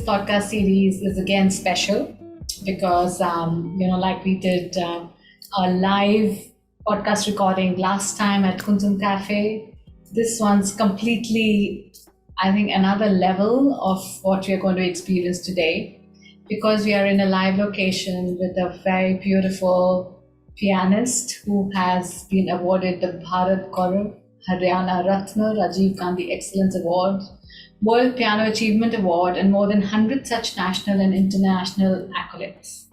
podcast series is again special because, like we did a live podcast recording last time at Kuntum Cafe. This one's completely, I think, another level of what we are going to experience today because we are in a live location with a very beautiful pianist who has been awarded the Bharat Gaurav, Haryana Ratna, Rajiv Gandhi Excellence Award, World Piano Achievement Award, and more than 100 such national and international accolades.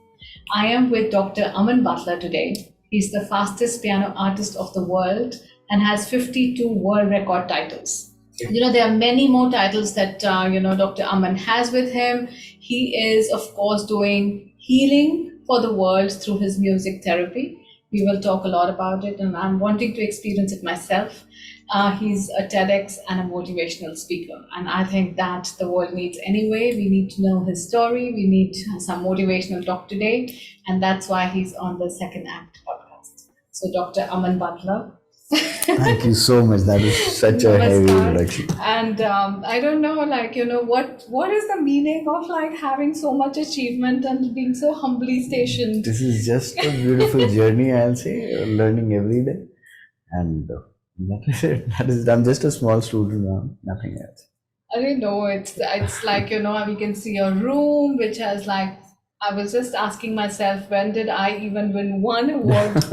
I am with Dr. Aman Bathla today. He's the fastest piano artist of the world and has 52 world record titles. There are many more titles that, Dr. Aman has with him. He is, of course, doing healing for the world through his music therapy. We will talk a lot about it, and I'm wanting to experience it myself. He's a TEDx and a motivational speaker, and I think that the world needs anyway. We need to know his story. We need some motivational talk today, and that's why he's on the Second Act podcast. So, Dr. Aman Bathla. Thank you so much. That is such a heavy introduction. And I don't know, what is the meaning of having so much achievement and being so humbly stationed? This is just a beautiful journey, I'll say, learning every day. And that is it. I'm just a small student now, nothing else. I don't know. It's we can see a room which has I was just asking myself, when did I even win one award?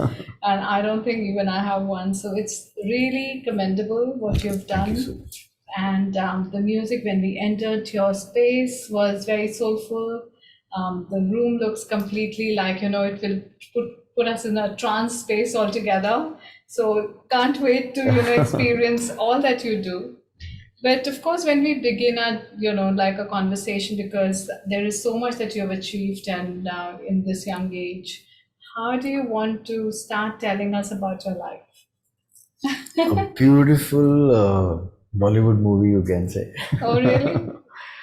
And I don't think even I have one. So it's really commendable what you've done. Thank you so much. And the music, when we entered your space, was very soulful. The room looks completely it will put us in a trance space altogether. So can't wait to experience all that you do. But of course, when we begin a conversation, because there is so much that you have achieved and in this young age, how do you want to start telling us about your life? A beautiful Bollywood movie, you can say. Oh, really?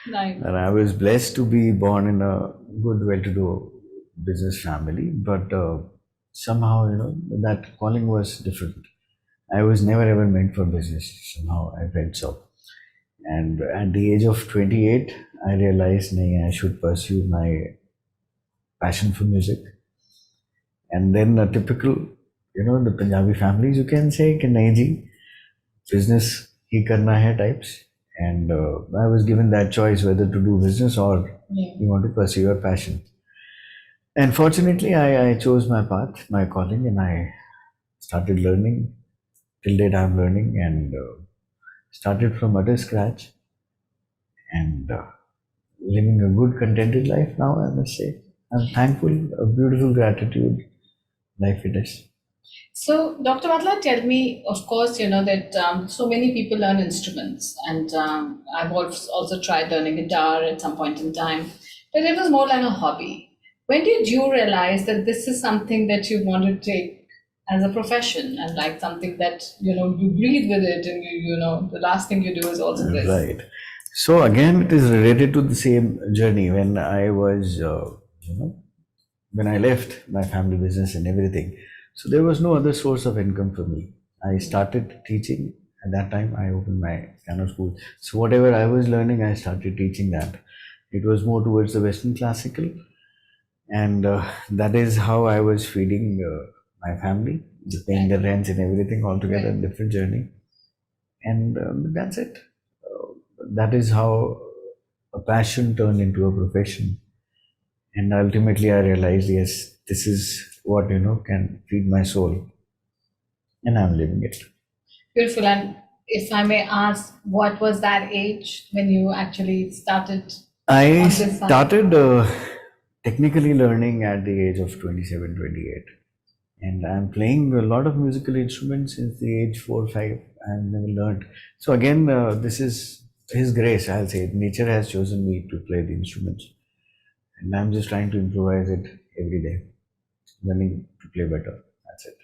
Nice. And I was blessed to be born in a good, well-to-do business family, but somehow, that calling was different. I was never ever meant for business. Somehow I felt so. And at the age of 28, I realized I should pursue my passion for music. And then a typical, the Punjabi families, you can say, कि नहीं जी, business ही करना है types. And I was given that choice whether to do business or you want to pursue your passion. And fortunately, I chose my path, my calling, and I started learning. Till date, I'm learning and started from utter scratch and living a good, contented life now, I must say. I'm thankful, a beautiful gratitude life it is. So, Dr. Bathla, tell me, of course, that so many people learn instruments, and I've also tried learning guitar at some point in time, but it was more like a hobby. When did you realize that this is something that you want to take as a profession and something that, you breathe with it and the last thing you do is also this? Right. So again, it is related to the same journey when I was, when I left my family business and everything. So there was no other source of income for me. I started teaching. At that time, I opened my piano school. So whatever I was learning, I started teaching that. It was more towards the Western classical. And that is how I was feeding my family, paying the rents and everything altogether, a different journey. And that's it. That is how a passion turned into a profession. And ultimately I realized, yes, this is what, can feed my soul. And I'm living it. Beautiful. And if I may ask, what was that age when you actually started? I started technically learning at the age of 27, 28. And I'm playing a lot of musical instruments since the age 4 or 5. I've never learned. So again, this is His grace, I'll say. Nature has chosen me to play the instruments. And I'm just trying to improvise it every day, learning to play better. That's it.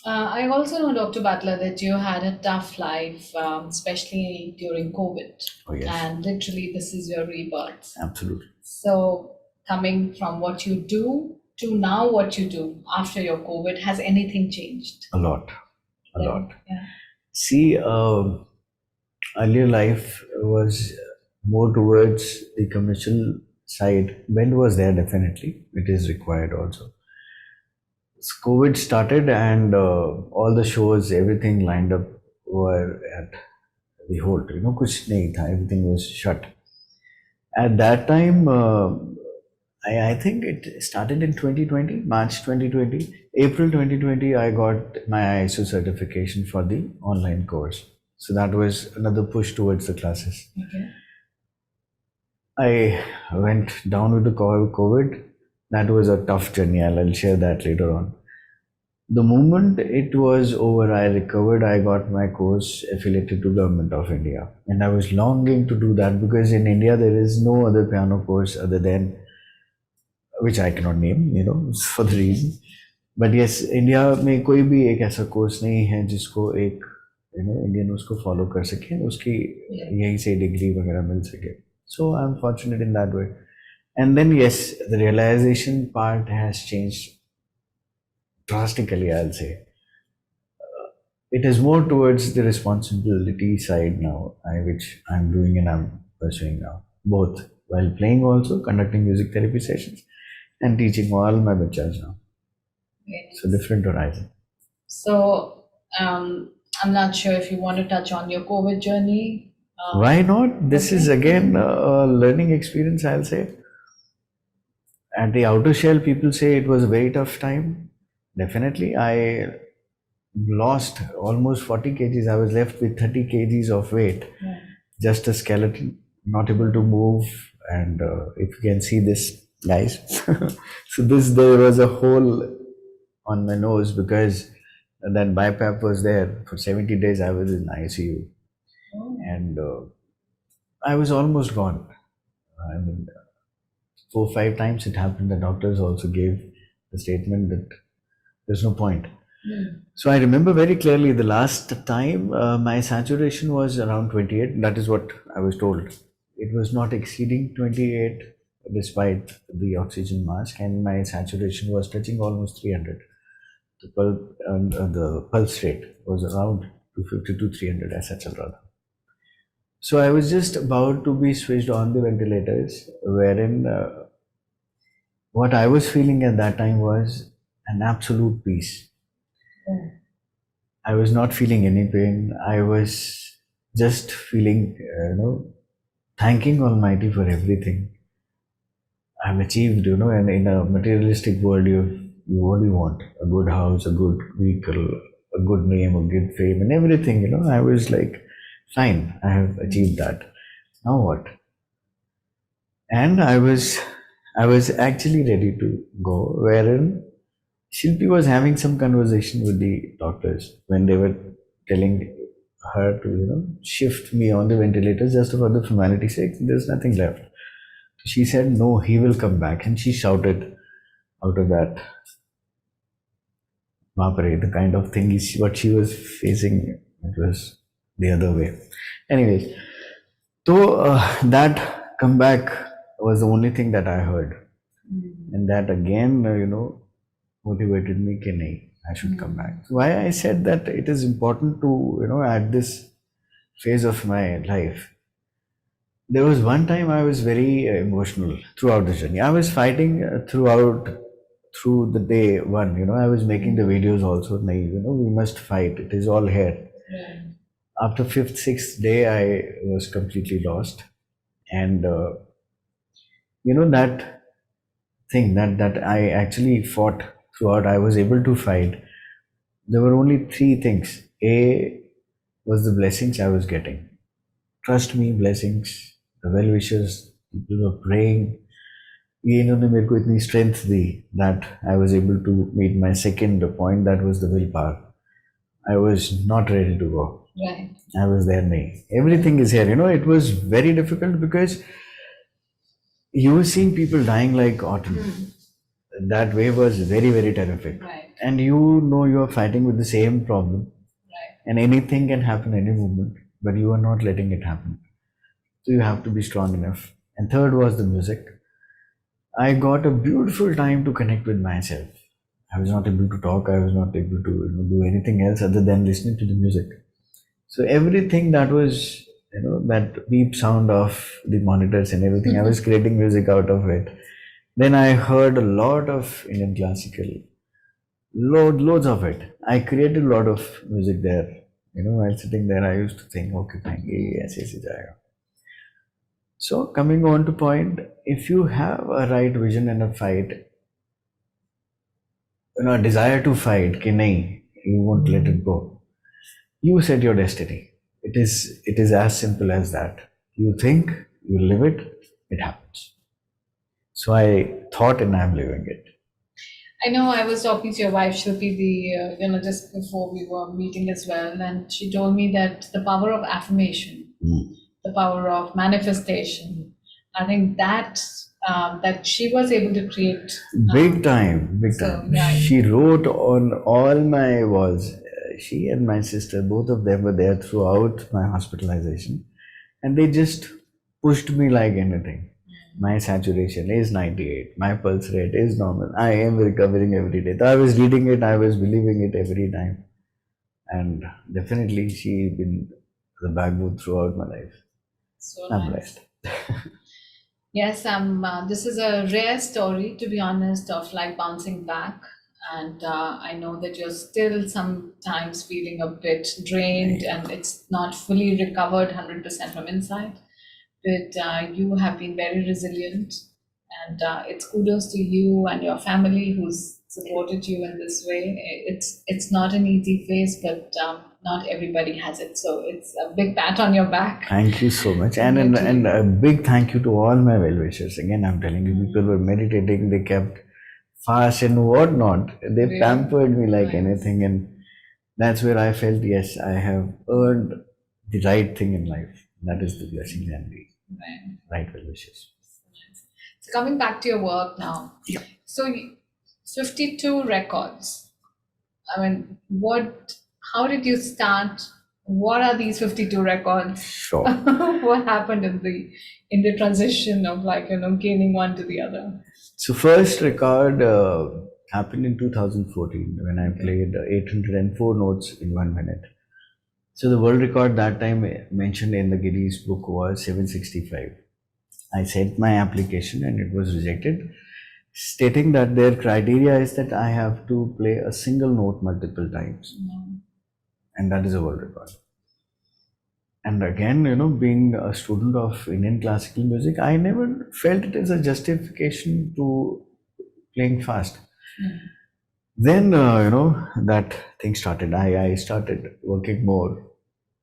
I also know, Dr. Bathla, that you had a tough life, especially during COVID. Oh, yes. And literally, this is your rebirth. Absolutely. So, coming from what you do to now what you do after your COVID, has anything changed? A lot. A lot. Yeah. See, earlier life was more towards the commercial side. Bend was there definitely. It is required also. COVID started and all the shows, everything lined up were at the hold. कुछ नहीं था. Everything was shut. At that time, I think it started in 2020, March 2020. April 2020, I got my ISO certification for the online course. So that was another push towards the classes. Okay. I went down with the COVID. That was a tough journey. I'll share that later on. The moment it was over, I recovered. I got my course affiliated to Government of India, and I was longing to do that because in India there is no other piano course other than which I cannot name, for the reason. But yes, India में कोई भी एक ऐसा course नहीं है जिसको एक Indian उसको फॉलो कर सके, उसकी यहीं से डिग्री वगैरह मिल सके. So I'm fortunate in that way. And then yes, the realization part has changed drastically, I'll say. It is more towards the responsibility side now, which I'm doing and I'm pursuing now. Both while playing also, conducting music therapy sessions and teaching all my bachas now. Yes. So different horizon. So I'm not sure if you want to touch on your COVID journey. Why not? This is again a learning experience, I'll say. At the outer shell, people say it was a very tough time. Definitely, I lost almost 40 kgs. I was left with 30 kgs of weight. Yeah. Just a skeleton, not able to move. And if you can see this, guys. So there was a hole on my nose because that BiPAP was there. For 70 days, I was in ICU. Oh. And I was almost gone. I mean, 4 or 5 times it happened. The doctors also gave the statement that there's no point. So I remember very clearly the last time my saturation was around 28. That is what I was told. It was not exceeding 28 despite the oxygen mask, and my saturation was touching almost 300. The pulse rate was around 250 to 300 ऐसा चल रहा था. So I was just about to be switched on the ventilators, wherein what I was feeling at that time was an absolute peace. I was not feeling any pain. I was just feeling, thanking Almighty for everything I've achieved, and in a materialistic world, what do you want? A good house, a good vehicle, a good name, a good fame, and everything, I was like, fine, I have achieved that. Now what? And I was actually ready to go, wherein Shilpi was having some conversation with the doctors when they were telling her to, shift me on the ventilator just for the formality's sake. There's nothing left. She said, no, he will come back. And she shouted out of that. Vapare, the kind of thing is what she was facing. It was the other way. Anyways, so that comeback was the only thing that I heard. And that again, motivated me कि नहीं, I should come back. So why I said that it is important to, at this phase of my life. There was one time I was very emotional throughout the journey. I was fighting through the day one, I was making the videos also. We must fight. It is all here. Yeah. After 5th, 6th day, I was completely lost. And, that thing that I actually fought throughout, I was able to fight. There were only 3 things. A was the blessings I was getting. Trust me, blessings, the well wishers, people were praying. ये इन्होंने मेरे को इतनी strength the that I was able to meet my second point, that was the willpower. I was not ready to go. Right. I was there, nahi. Everything is here. It was very difficult because you were seeing people dying like autumn. That wave was very, very terrific. Right. And you are fighting with the same problem. Right. And anything can happen any moment, but you are not letting it happen. So you have to be strong enough. And third was the music. I got a beautiful time to connect with myself. I was not able to talk. I was not able to do anything else other than listening to the music. So everything that was that beep sound of the monitors and everything. I was creating music out of it. Then I heard a lot of Indian classical, loads of it. I created a lot of music there. While sitting there, I used to think, okay, fine, yes, yes, yes. So coming on to point, if you have a right vision and a fight, a desire to fight, कि नहीं, you won't let it go. You set your destiny. It is as simple as that. You think, you live it, it happens. So I thought and I'm living it. I know I was talking to your wife, Shruti, just before we were meeting as well, and she told me that the power of affirmation, the power of manifestation, I think that she was able to create. Big time. So, yeah. She wrote on all my walls. She and my sister, both of them were there throughout my hospitalization, and they just pushed me like anything. My saturation is 98. My pulse rate is normal. I am recovering every day. So I was reading it, I was believing it every time. And definitely she been the backbone throughout my life. So I'm nice. blessed. Yes, this is a rare story, to be honest, of like bouncing back. And I know that you're still sometimes feeling a bit drained and it's not fully recovered 100% from inside. But you have been very resilient, and it's kudos to you and your family who's supported you in this way. It's not an easy phase, but not everybody has it. So it's a big pat on your back. Thank you so much. And a big thank you to all my well-wishers. Again, I'm telling you, people were meditating, they kept fast and whatnot. They Really? pampered me like Nice. anything. And that's where I felt, yes, I have earned the right thing in life. That is the blessing and the right well-wishes. So coming back to your work now. Yeah. So 52 records. I mean, how did you start? What are these 52 records? Sure. What happened in the transition of gaining one to the other? So first record happened in 2014 when I played 804 notes in 1 minute. So the world record that time mentioned in the Guinness book was 765. I sent my application and it was rejected, stating that their criteria is that I have to play a single note multiple times. And that is a world record. And again, being a student of Indian classical music, I never felt it as a justification to playing fast. Then, that thing started. I started working more.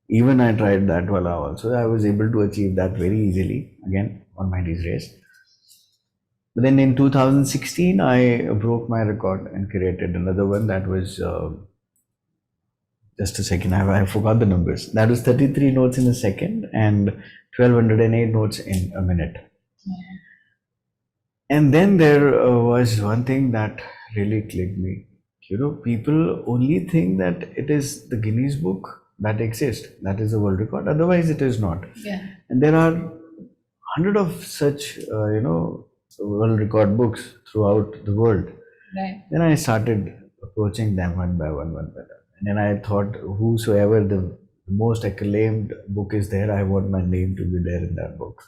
Even I tried that wala also. I was able to achieve that very easily, again, on my D's race. But then in 2016, I broke my record and created another one that was, just a second, I forgot the numbers. That was 33 notes in a second and 1208 notes in a minute. And then there was one thing that really clicked me. People only think that it is the Guinness book that exists. That is the world record. Otherwise, it is not. Yeah. And there are hundreds of such, world record books throughout the world. Right. Then I started approaching them one by one. And then I thought, whosoever the most acclaimed book is there, I want my name to be there in that book.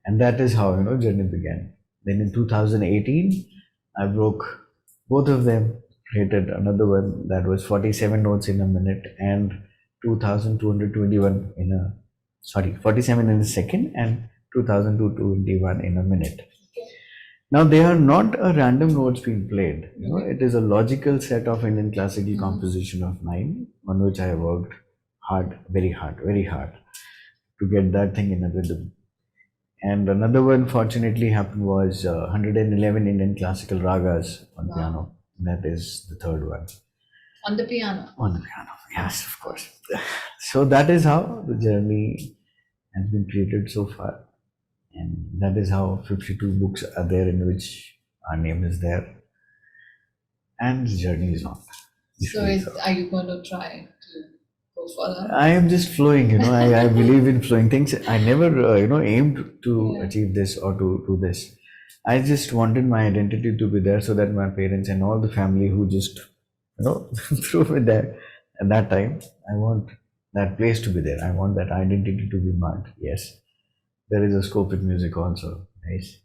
And that is how, journey began. Then in 2018, I broke both of them, created another one that was 47 notes in a minute and 2,221 47 in a second and 2,221 in a minute. Now, they are not a random notes being played. It is a logical set of Indian classical composition of mine on which I worked hard, very hard to get that thing in a rhythm. And another one, fortunately, happened was 111 Indian classical ragas on piano. That is the third one. On the piano? On the piano, yes, of course. So that is how the journey has been created so far. And that is how 52 books are there in which our name is there. And the journey is on. So are you going to try to go further? I am just flowing, I believe in flowing things. I never, aimed to achieve this or to do this. I just wanted my identity to be there so that my parents and all the family who just, threw me there at that time, I want that place to be there. I want that identity to be marked. Yes, there is a scope in music also. Nice.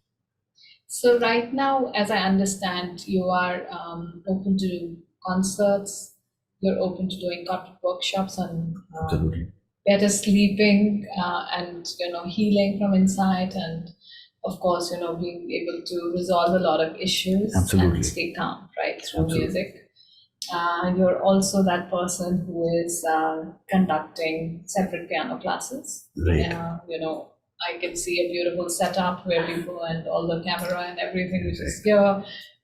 So right now, as I understand, you are open to concerts. You're open to doing corporate workshops on Absolutely. better sleeping and healing from inside, and of course being able to resolve a lot of issues Absolutely. and stay calm right through Absolutely. music. You're also that person who is conducting separate piano classes. Right. I can see a beautiful setup where you go and all the camera and everything which is here.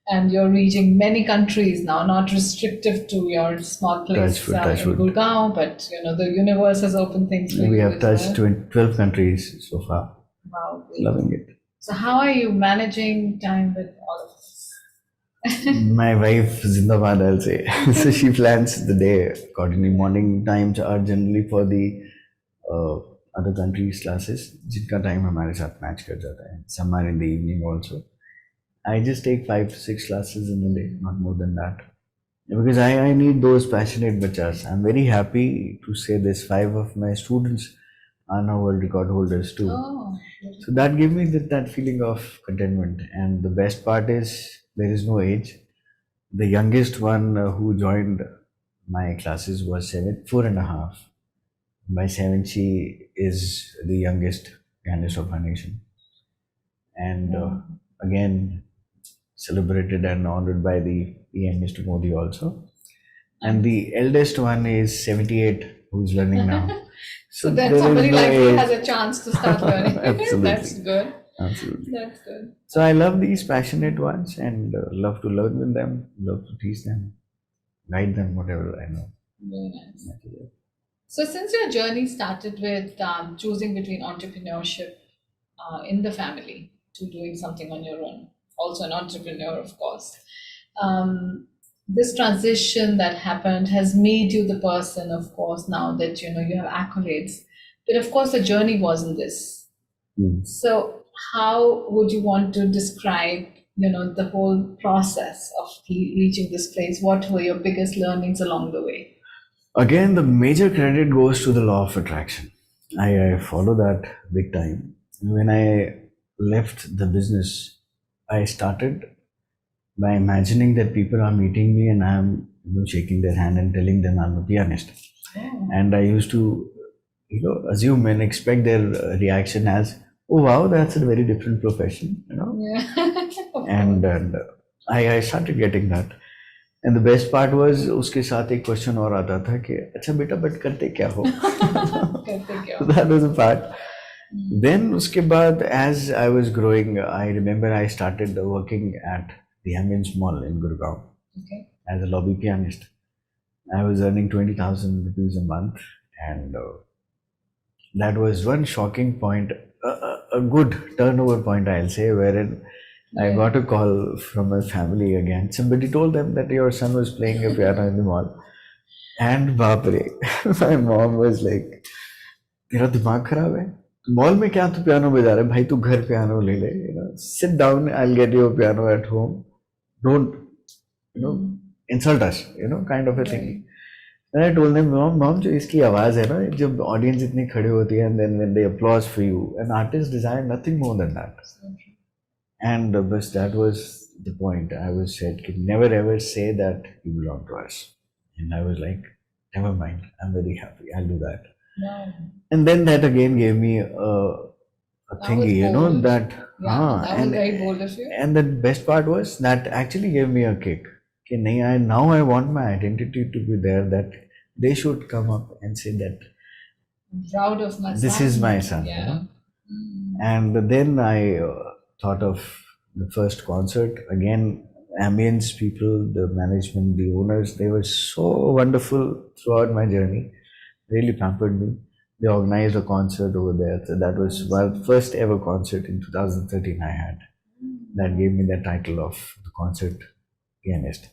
And you're reaching many countries now, not restrictive to your small place in Gurgaon, but the universe has opened things for you. We have touched 12 countries so far. Wow, loving it. So how are you managing time with all of this? My wife, Zindabad, I'll say. So she plans the day accordingly. Morning times are generally for the other countries' classes, जिनका time हमारे साथ match कर जाता है. Some are in the evening also. I just take 5 to 6 classes in a day, not more than that. Because I need those passionate bachas. I'm very happy to say this. 5 of my students are now world record holders too. Oh. So that gave me that feeling of contentment. And the best part is there is no age. The youngest one who joined my classes was 4.5. By 7, she is the youngest pianist of our nation. And again, celebrated and honored by the PM, Mr. Modi also. And the eldest one is 78, who's learning now. So then somebody like you has a chance to start learning. Absolutely. That's good. Absolutely. That's good. So I love these passionate ones and love to learn with them, love to teach them, guide them, whatever I know. Very nice. So since your journey started with choosing between entrepreneurship in the family to doing something on your own, also an entrepreneur, of course, this transition that happened has made you the person, of course, now that you have accolades. But of course, the journey wasn't this. So how would you want to describe the whole process of reaching this place? What were your biggest learnings along the way? Again, the major credit goes to the law of attraction. I follow that big time. When I left the business, I started by imagining that people are meeting me and I'm shaking their hand and telling them I'm a pianist. Oh. And I used to assume and expect their reaction as, oh wow, that's a very different profession, Yeah. and I started getting that. And the best part was उसके साथ एक question और आता था कि अच्छा बेटा but करते क्या हो. So that was a part. Then उसके बाद as I was growing, I remember I started working at the Ambience Mall in Gurgaon as a lobby pianist. I was earning 20,000 rupees a month, and that was one shocking point, a good turnover point, I'll say, wherein I got a call from my family again. Somebody told them that your son was playing a piano in the mall. And baapre, my mom was like, तेरा दिमाग खराब है? Mall में क्या तू piano बजा रहा है? भाई तू घर पियानो ले ले. Sit down, I'll get you a piano at home. Don't, insult us, kind of a thing. And I told them, mom, जो इसकी आवाज है ना, जब audience इतनी खड़े होती है, and then when they applause for you, an artist desires nothing more than that. And that was the point. I was said, never ever say that you belong to us. And I was like, never mind, I'm very happy, I'll do that. Wow. And then that again gave me a thingy, that. That was very bold of you. And the best part was that actually gave me a kick. Now I want my identity to be there, that they should come up and say that I'm proud of my son. This is my son. Yeah. And then I thought of the first concert. Again, Ambience people, the management, the owners, they were so wonderful throughout my journey. Really pampered me. They organized a concert over there. So that was my first ever concert in 2013 I had. That gave me the title of the concert pianist.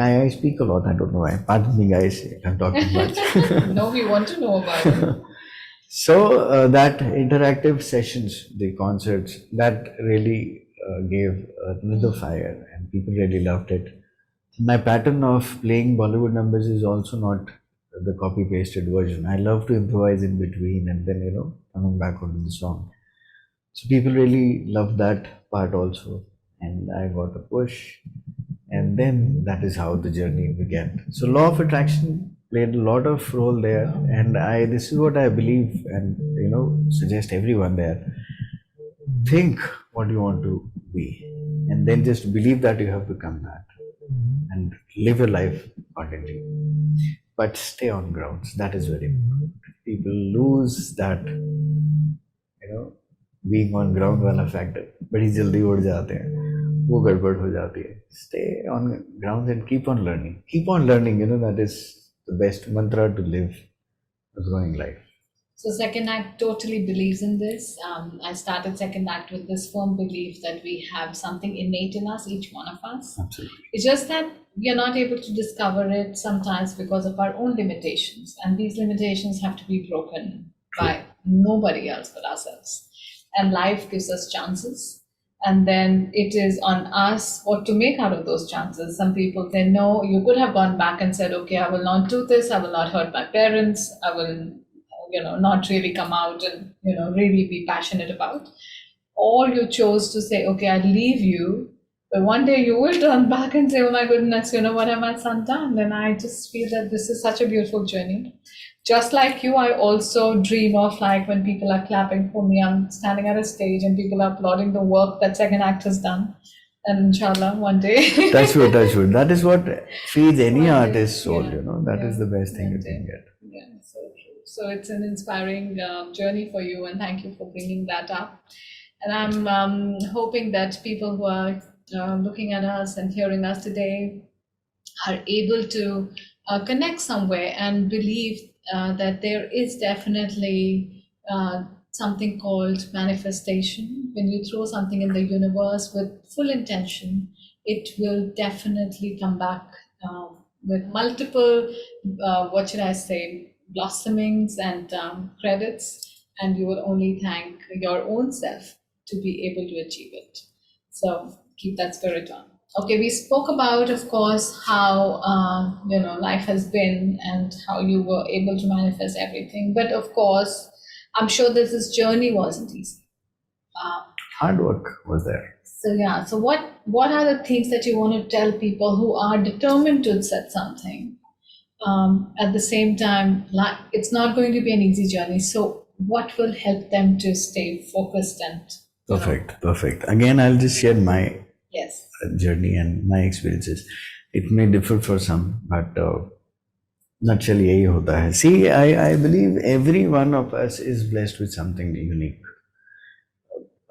I speak a lot, I don't know why. Pardon me guys if I'm talking much. No, we want to know about it. So that interactive sessions, the concerts, that really gave another fire and people really loved it. My pattern of playing Bollywood numbers is also not the copy pasted version. I love to improvise in between and then, coming back onto the song. So people really loved that part also. And I got a push. And then that is how the journey began. So law of attraction played a lot of role there. And this is what I believe and, suggest everyone there. Think what you want to be. And then just believe that you have become that. And live your life accordingly. But stay on grounds. That is very important. People lose that, being on ground वाला factor. बड़ी जल्दी उड़ जाते हैं. वो गड़बड़ हो जाती है. Stay on grounds and keep on learning. Keep on learning. That is the best mantra to live a growing life. So Second Act totally believes in this. I started Second Act with this firm belief that we have something innate in us, each one of us. Absolutely. It's just that we are not able to discover it sometimes because of our own limitations. And these limitations have to be broken by nobody else but ourselves. And life gives us chances. And then it is on us what to make out of those chances. Some people say, no, you could have gone back and said, okay, I will not do this. I will not hurt my parents. I will not really come out and, really be passionate about. Or you chose to say, okay, I'll leave you. But one day you will turn back and say, oh my goodness, what have my son done? And I just feel that this is such a beautiful journey. Just like you, I also dream of like when people are clapping for me, I'm standing at a stage and people are applauding the work that Second Act has done. And inshallah, one day. Touch wood. That is what feeds any artist's soul, That is the best thing you can get. Yeah, so true. So it's an inspiring journey for you, and thank you for bringing that up. And I'm hoping that people who are looking at us and hearing us today are able to connect somewhere and believe that there is definitely something called manifestation. When you throw something in the universe with full intention, it will definitely come back with multiple, blossomings and credits, and you will only thank your own self to be able to achieve it. So keep that spirit on. Okay, we spoke about, of course, how life has been and how you were able to manifest everything. But of course, I'm sure this journey wasn't easy. Hard work was there. So what are the things that you want to tell people who are determined to set something? At the same time, it's not going to be an easy journey. So what will help them to stay focused and Perfect. Again, I'll just share my journey and my experiences. It may differ for some, but naturally यही होता है. See, I believe every one of us is blessed with something unique.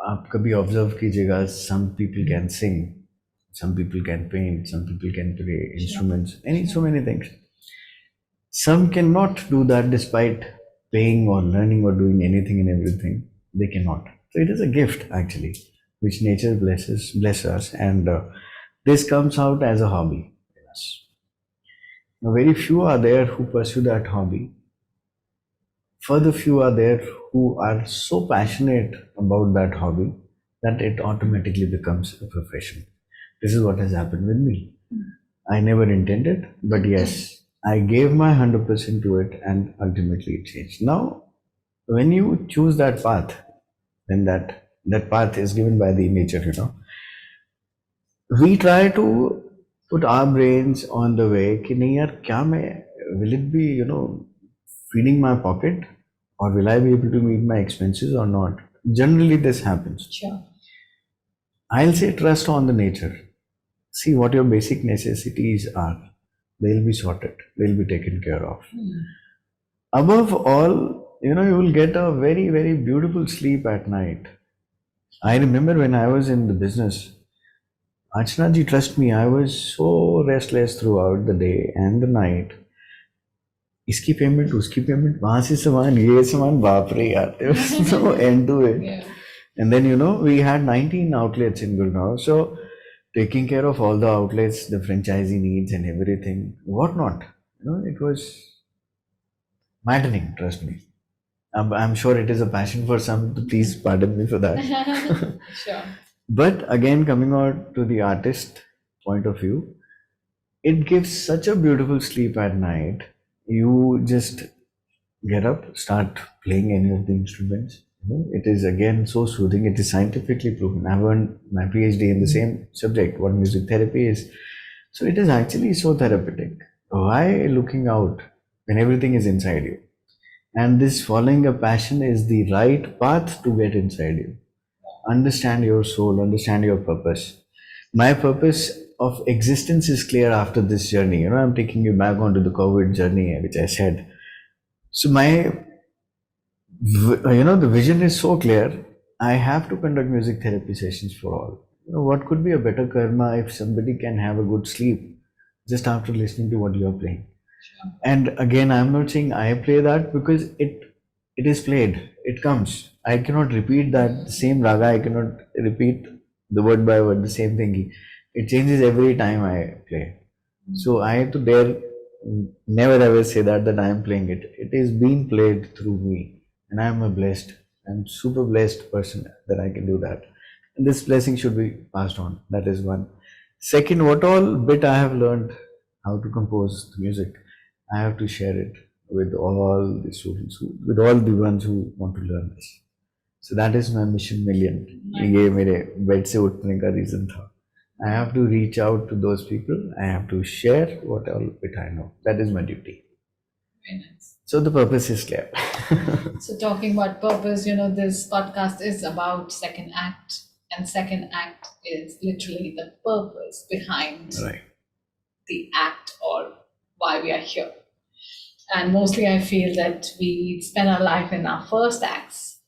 आप कभी observe कीजिएगा, some people can sing, some people can paint, some people can play instruments, so many things. Some cannot do that despite playing or learning or doing anything and everything. They cannot. So it is a gift actually, which nature bless us, and this comes out as a hobby in us. Now, very few are there who pursue that hobby. Further few are there who are so passionate about that hobby that it automatically becomes a profession. This is what has happened with me. I never intended, but yes, I gave my 100% to it, and ultimately it changed. Now, when you choose that path, then that path is given by the nature, We try to put our brains on the way, कि नहीं यार, will it be, feeding my pocket, or will I be able to meet my expenses or not? Generally, this happens. Sure. I'll say trust on the nature. See what your basic necessities are. They'll be sorted. They'll be taken care of. Above all, you will get a very, very beautiful sleep at night. I remember when I was in the business, Archana ji, trust me, I was so restless throughout the day and the night. Iski payment, uski payment, wahan se saman, ye saman, baap re yaar. There was no end to it. Yeah. And then, we had 19 outlets in Gurgaon. So, taking care of all the outlets, the franchisee needs and everything, whatnot. It was maddening, trust me. I'm sure it is a passion for some, please pardon me for that. Sure. But again, coming out to the artist point of view, it gives such a beautiful sleep at night You just get up, start playing any of the instruments. It is again so soothing. It is scientifically proven. I've earned my PhD in the same subject, what music therapy is. So it is actually so therapeutic. Why looking out when everything is inside you? And this following a passion is the right path to get inside you. Understand your soul, understand your purpose. My purpose of existence is clear after this journey. I'm taking you back onto the COVID journey, which I said. So the vision is so clear. I have to conduct music therapy sessions for all. What could be a better karma if somebody can have a good sleep just after listening to what you're playing? And again, I'm not saying I play that because it is played. It comes. I cannot repeat that same raga. I cannot repeat the word by word the same thing. It changes every time I play. So I have to dare never ever say that I am playing it. It is being played through me, and I am I'm super blessed person that I can do that. And this blessing should be passed on. That is one. Second, what all bit I have learned how to compose the music, I have to share it with all the students, with all the ones who want to learn this. So that is my mission million. ये मेरे bed से उठने का reason था. I have to reach out to those people. I have to share what all bit I know. That is my duty. Very nice. So the purpose is clear. So talking about purpose, this podcast is about second act, and second act is literally the purpose behind the act or why we are here. And mostly I feel that we spend our life in our first acts.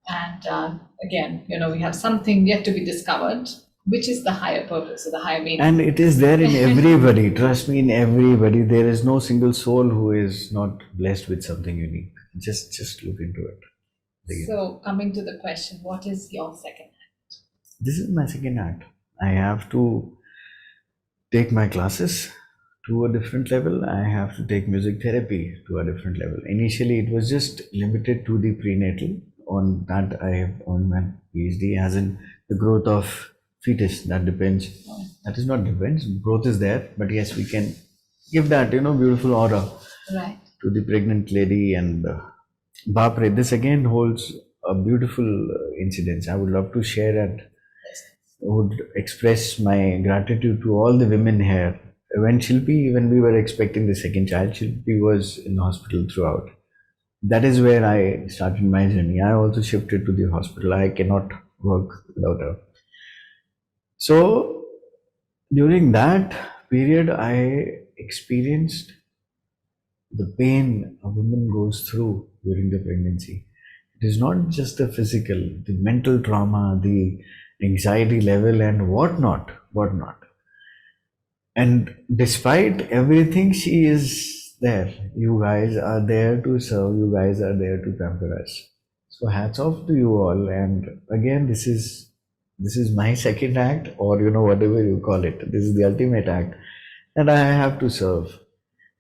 And again, we have something yet to be discovered, which is the higher purpose or the higher meaning. And it is there in everybody. Trust me, in everybody. There is no single soul who is not blessed with something unique. Just look into it. So coming to the question, what is your second act? This is my second act. I have to take my classes to a different level. I have to take music therapy to a different level. Initially, it was just limited to the prenatal. On that, I have earned my PhD, as in the growth of fetus. That depends. That is not depends. Growth is there, but yes, we can give that beautiful aura to the pregnant lady. And Bapre, this again holds a beautiful incidence. I would love to share it. I would express my gratitude to all the women here. When we were expecting the second child, Shilpi was in the hospital throughout. That is where I started my journey. I also shifted to the hospital. I cannot work without her. So during that period, I experienced the pain a woman goes through during the pregnancy. It is not just the physical, the mental trauma, the anxiety level and whatnot. And despite everything, she is there. You guys are there to serve. You guys are there to pamper us. So hats off to you all. And again, this is my second act, or whatever you call it. This is the ultimate act. And I have to serve.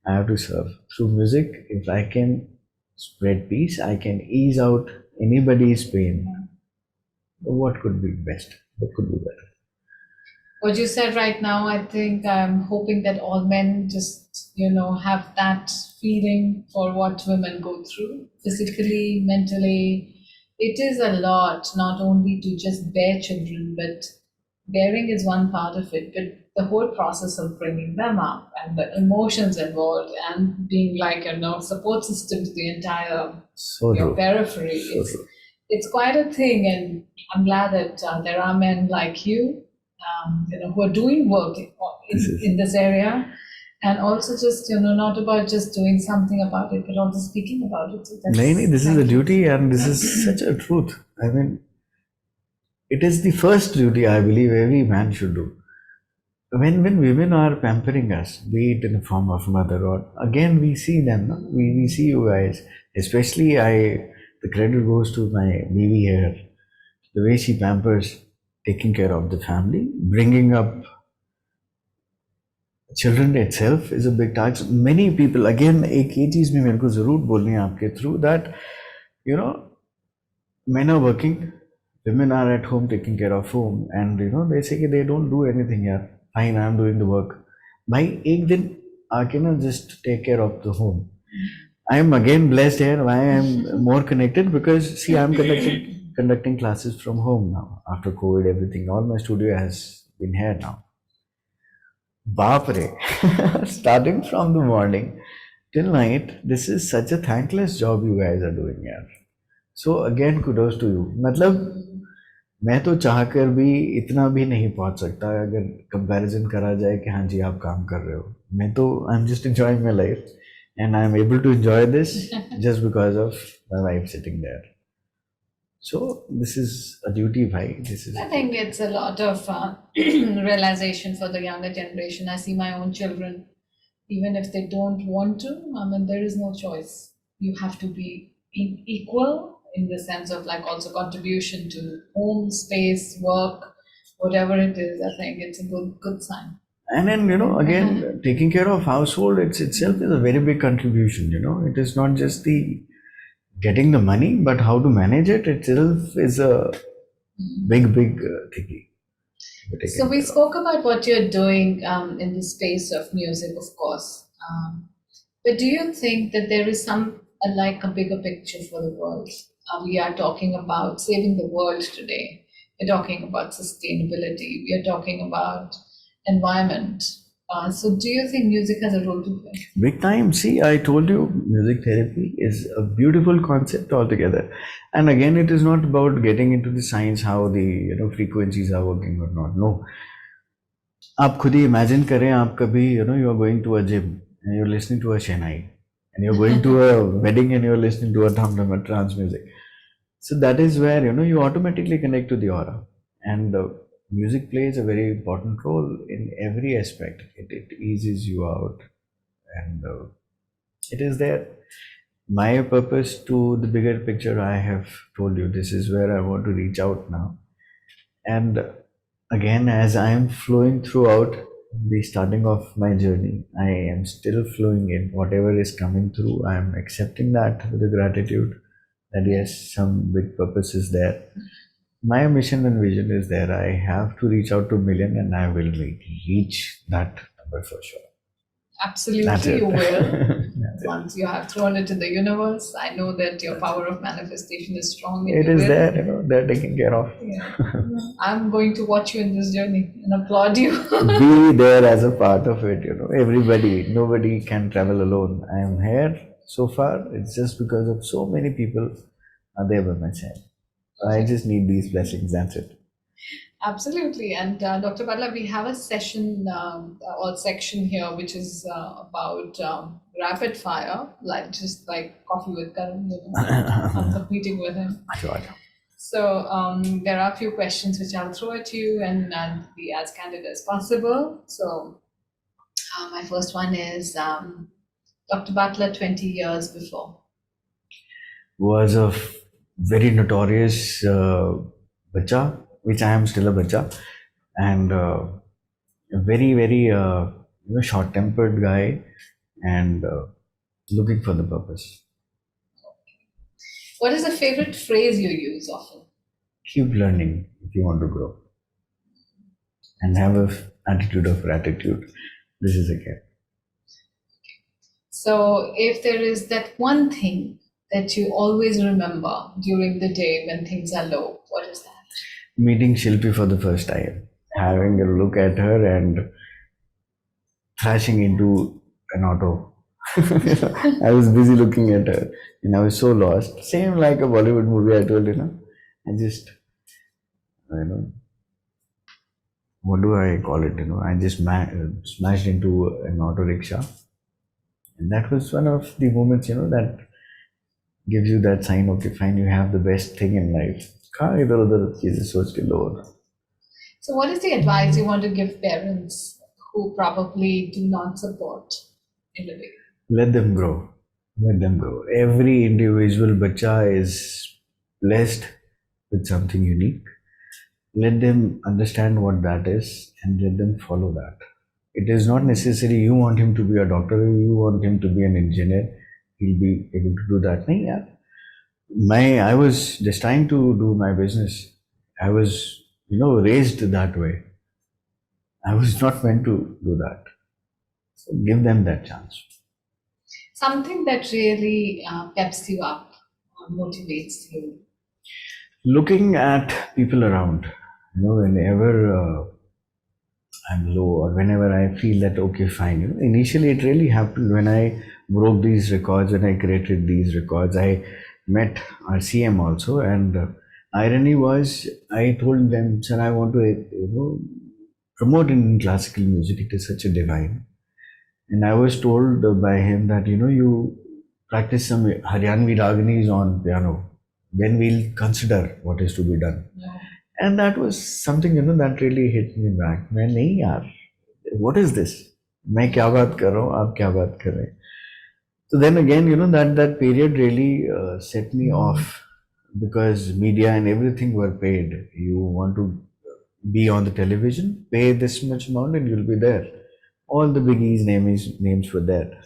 Through music. If I can spread peace, I can ease out anybody's pain. What could be best? What could be better? What you said right now, I think I'm hoping that all men just, have that feeling for what women go through, physically, mentally. It is a lot, not only to just bear children, but bearing is one part of it, but the whole process of bringing them up and the emotions involved and being like, support system to the entire periphery. It's quite a thing, and I'm glad that there are men like you, who are doing work in this area, and also just not about just doing something about it, but also speaking about it. Laini, this is a duty, and this is such a truth. I mean, it is the first duty I believe every man should do. When women are pampering us, be it in the form of mother, or again we see them, we see you guys. Especially the credit goes to my baby here. The way she pampers, taking care of the family, bringing up children itself is a big task. Many people, again, एक ये चीज भी मेरे को जरूर बोलनी है आपके through that, men are working, women are at home taking care of home, and they say they don't do anything here. Fine, I'm doing the work. भाई एक दिन आके just take care of the home. I am again blessed here. Why I am more connected? Because see, I'm conducting classes from home now. After COVID, everything, all my studio has been here now. Bapre, starting from the morning till night, this is such a thankless job you guys are doing here. So again, kudos to you. मतलब मैं तो चाहकर भी इतना भी नहीं पहुंच सकता अगर कंपैरिजन करा जाए कि हाँ जी आप काम कर रहे हो. मैं तो I am just enjoying my life and I am able to enjoy this just because of my wife sitting there. So this is a duty, bhai. This is. I think it's a lot of realization for the younger generation. I see my own children, even if they don't want to. I mean, there is no choice. You have to be equal in the sense of like also contribution to home space, work, whatever it is. I think it's a good sign. And then again, taking care of household itself is a very big contribution. It is not just the getting the money, but how to manage it itself is a big thingy. So we spoke about what you're doing in the space of music, of course. But do you think that there is like a bigger picture for the world? We are talking about saving the world today. We're talking about sustainability. We are talking about environment. So do you think music has a role to play? Big time. See, I told you, music therapy is a beautiful concept altogether. And again, it is not about getting into the science, how the frequencies are working or not. No. आप खुद ही imagine करें आप कभी you are going to a gym and you're listening to a Chennai and you're going to a wedding and you're listening to a dham trance music. So that is where you automatically connect to the aura, and music plays a very important role in every aspect. It eases you out, and it is there. My purpose to the bigger picture, I have told you, this is where I want to reach out now. And again, as I am flowing throughout the starting of my journey, I am still flowing in whatever is coming through. I am accepting that with a gratitude that yes, some big purpose is there. My mission and vision is there. I have to reach out to a million, and I will reach that number for sure. Absolutely, you will. Once you have thrown it in the universe, I know that your power of manifestation is strong. It is there, they're taking care of. Yeah. I'm going to watch you in this journey and applaud you. Be there as a part of it, Everybody, nobody can travel alone. I am here so far. It's just because of so many people are there by my side. I just need these blessings, that's it. Absolutely. And Dr. Bathla, we have a session or section here which is about rapid fire, like just like coffee with Karan, I'm competing with him. So there are a few questions which I'll throw at you and be as candid as possible. So my first one is Dr. Bathla 20 years before. Was a very notorious bacha, which I am still a bacha, and a very short-tempered guy, and looking for the purpose. What is the favorite phrase you use often? Keep learning if you want to grow, and have an attitude of gratitude. This is a gift. So if there is that one thing that you always remember during the day when things are low, what is that? Meeting Shilpi for the first time, having a look at her and crashing into an auto. I was busy looking at her and I was so lost. Same like a Bollywood movie, I told you, I just, what do I call it, I just smashed into an auto rickshaw. And that was one of the moments, that gives you that sign, okay, fine, you have the best thing in life. So what is the advice you want to give parents who probably do not support in the way? Let them grow. Let them grow. Every individual bacha is blessed with something unique. Let them understand what that is and let them follow that. It is not necessary you want him to be a doctor, you want him to be an engineer, he'll be able to do that. I was just trying to do my business. I was, raised that way. I was not meant to do that. So give them that chance. Something that really peps you up, motivates you. Looking at people around, whenever I'm low or whenever I feel that, okay, fine. Initially, it really happened when I broke these records, when I created these records. I met our CM also, and irony was, I told them, sir, I want to, promote in classical music. It is such a divine. And I was told by him that, you practice some Haryanvi Raganis on piano. Then we'll consider what is to be done. Yeah. And that was something, that really hit me back. मैं नहीं यार, what is this? मैं क्या बात कर रहा हूँ, आप क्या बात कर रहे हैं? So then again, that period really set me off, because media and everything were paid. You want to be on the television, pay this much amount and you'll be there. All the biggies names were there.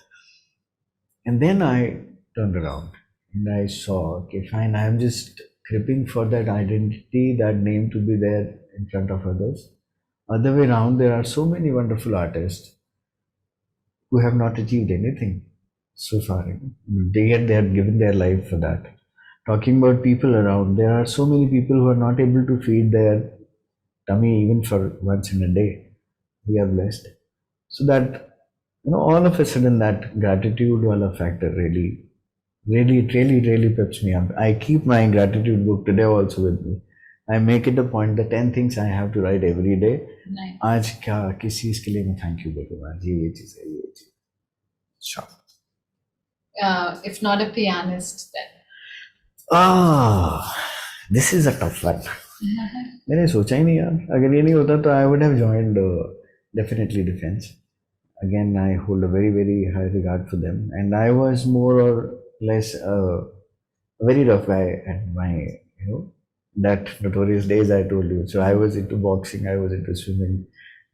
And then I turned around and I saw, okay, fine, I'm just cribbing for that identity, that name to be there in front of others. Other way around, there are so many wonderful artists who have not achieved anything so far. Yet they have given their life for that. Talking about people around, there are so many people who are not able to feed their tummy even for once in a day. We are blessed. So that, all of a sudden that gratitude wala factor really peps me up. I keep my gratitude book today also with me. I make it a point, the 10 things I have to write every day. Nice. आज क्या किस चीज के लिए मैं thank you बोलूँगा, आज ये चीज है, ये चीज. Sure. If not a pianist, then This is a tough one. मैंने सोचा ही नहीं यार, अगर ये नहीं होता तो I would have joined definitely defense. Again, I hold a very, very high regard for them, and I was more or less a very rough guy at my, that notorious days I told you. So I was into boxing, I was into swimming,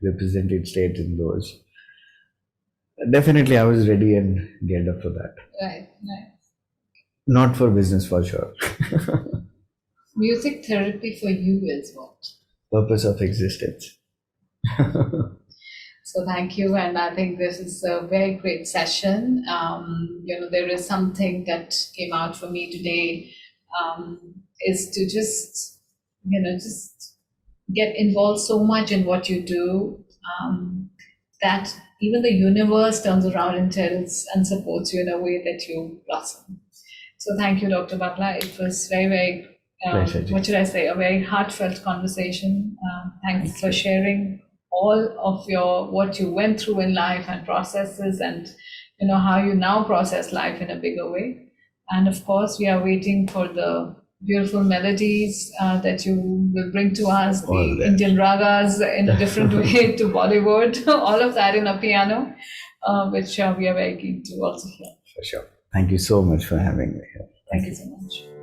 represented state in those. Definitely, I was ready and geared up for that. right. Not for business, for sure. Music therapy for you is what? Purpose of existence. So thank you, and I think this is a very great session. There is something that came out for me today, is to just get involved so much in what you do, that even the universe turns around and tells and supports you in a way that you blossom. So thank you, Dr. Bathla. It was very, very, Pleasure. what should I say, a very heartfelt conversation. Thanks for sharing all of what you went through in life and processes, and how you now process life in a bigger way. And of course, we are waiting for the beautiful melodies that you will bring to us, the Indian ragas in a different way to Bollywood, all of that in a piano, which we are very keen to also hear. For sure. Thank you so much for having me here. Thank you so much.